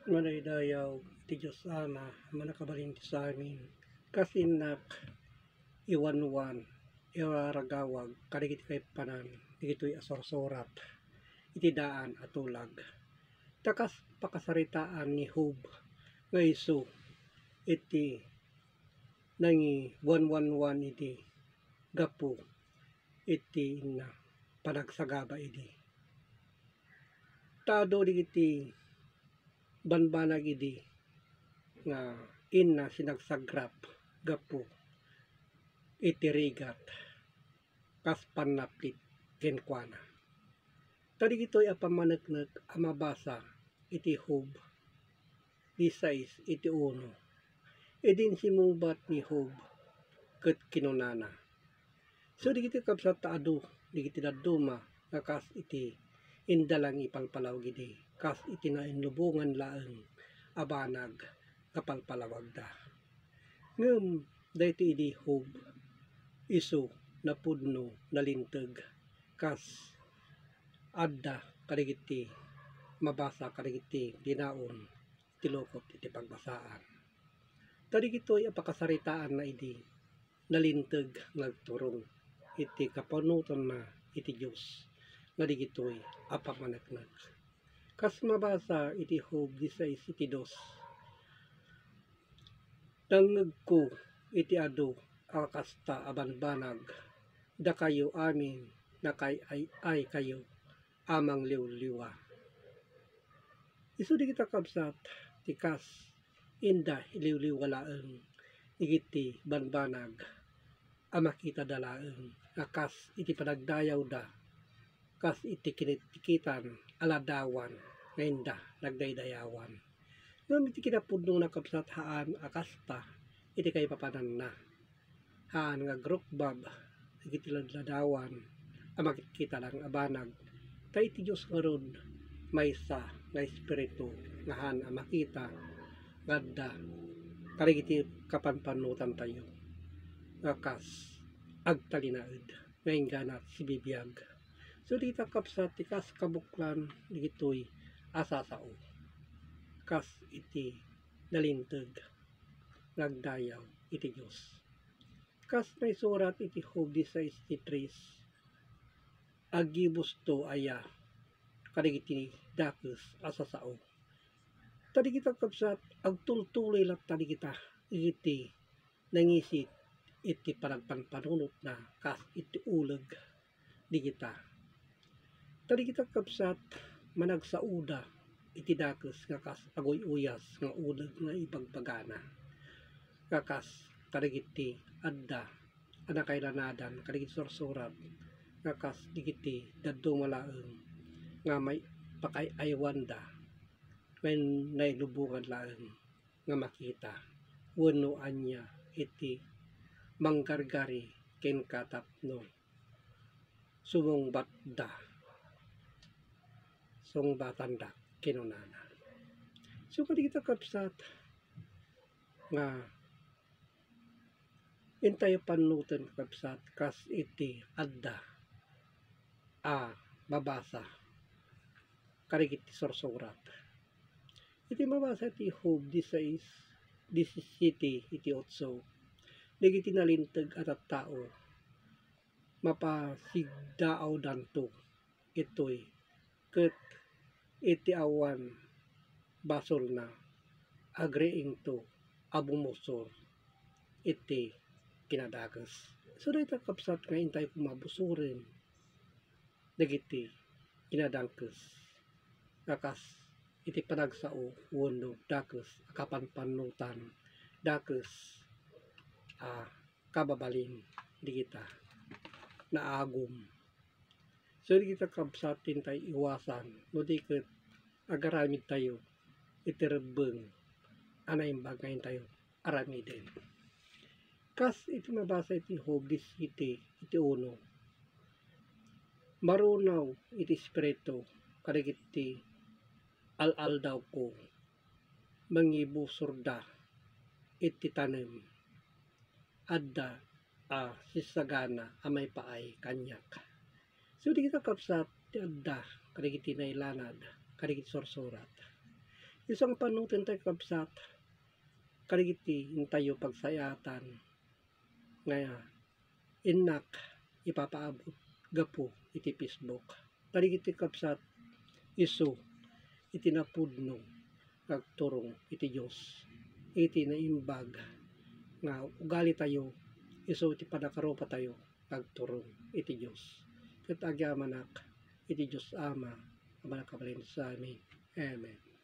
Manaydayaw ti Diyos Ama, manakabalin ti sa amin, kasinak, iwanwan, iwaragawag, kadigit kay panan, digito'y asorsorat, iti daan atulag. Takas pakasaritaan ni Hub, nga iso, iti nangi 111 iti gapu, iti na panagsagaba iti. Tado digiti banbanag idi nga inna sinagsagrap gapu iti rigat kas panaplit kenkwana. Tadi gito'y apamanagnak amabasa iti Hub di 6 iti 1. Edin simungbat ni Hub ket kinunana. So digiti kabsat taado digiti daduma nakas iti indalang ipalpalaw gidi kas iti nainlubungan laeng abanag kapalpalawag da. Ngem dayto idi Hub isu napudno nalinteg kas adda kadigiti mabasa kadigiti dinaon iti lokot iti pagbasaan. Kadigito'y apakasaritaan na idi nalinteg nagturong iti kapanutan na iti Dios nga digito'y apamanagnak. Kas mabasa iti Hub 16 iti 2. Dangeg ko iti adu akasta abanbanag da kayo amin na kay ay kayo amang liwliwa. Isu di kita kabsat tikas inda iliwliwa laeng igiti banbanag amakita dalaeng akas iti panagdayaw da kas iti kinitikitan aladawan nga inda nagdaydayawan. Ngem iti kinapudno na kabsat haan akasta iti kay papanan na haan nga grukbab iti ladladawan amakita lang abanag kay iti Diyos nga ron maysa nga espiritu nga haan amakita ngadda karigiti kapanpanutan tayo nga kas agtalinaed nga ingganat si bibiyag. So dita kapsat ti kas kabuklan digito'y asasao kas iti nalinteg nagdayaw iti Dios. Kas naisurat iti Hub 16:3 agibus to aya kadigiti dakes asasao. Tadi kita kapsat agtultuloy lang tadi kita iti nangisit iti panagpanpanunot na kas iti uleg di kita. Tadi kita kapsat managsauda iti dakes nga kas agoy-uyas nga uleg nga ibagbagana. Nga kas kadigiti adda anakailanadan kadigiti sorsorat nga kas digiti daddo malaeng nga may pakayaiwanda when nailubungan laeng nga makita wenno anya iti manggargari ken katapno sumungbatda sungbatanda kinunana. So kadigita kapsat nga intayo panutan kapsat kas iti adda mabasa karigiti sorsorat. Iti mabasa iti Hub 16 iti 8. Digiti nalinteg at tao mapasigdaaw danto ito'y ket iti awan basol na agreeing to abumusor iti kinadages. So dayta kapsat nga intay kumabusuren dagiti kinadangkes kakas iti panagsao wenno dakes kapanpanutan dakes kababalin di kita naagum. So di kita kabsat tintay iwasan no di ket agaramid tayo iti rebbeng anaimbag ngayon tayo aramiden. Kas iti mabasa iti Hub 17 iti 1. Marunaw iti espiritu kadigiti al daw ko mangibusor da iti tanem adda sisagana amay paay kanyak. So di kita kapsat ti adda kadigiti nailanad kadigiti sorsorat. Isang panutin tayo kabsat, karigiti tayo pagsayatan, ngaya, inak, ipapaabot, gapo, iti Facebook. Karigiti kabsat, iso, iti napudno, kagturong, iti Diyos, iti naimbag, nga ugali tayo, iso iti panakaropa tayo, kagturong, iti Diyos. Kat agyamanak, iti Diyos Ama, amalakabalin sa amin. Amen.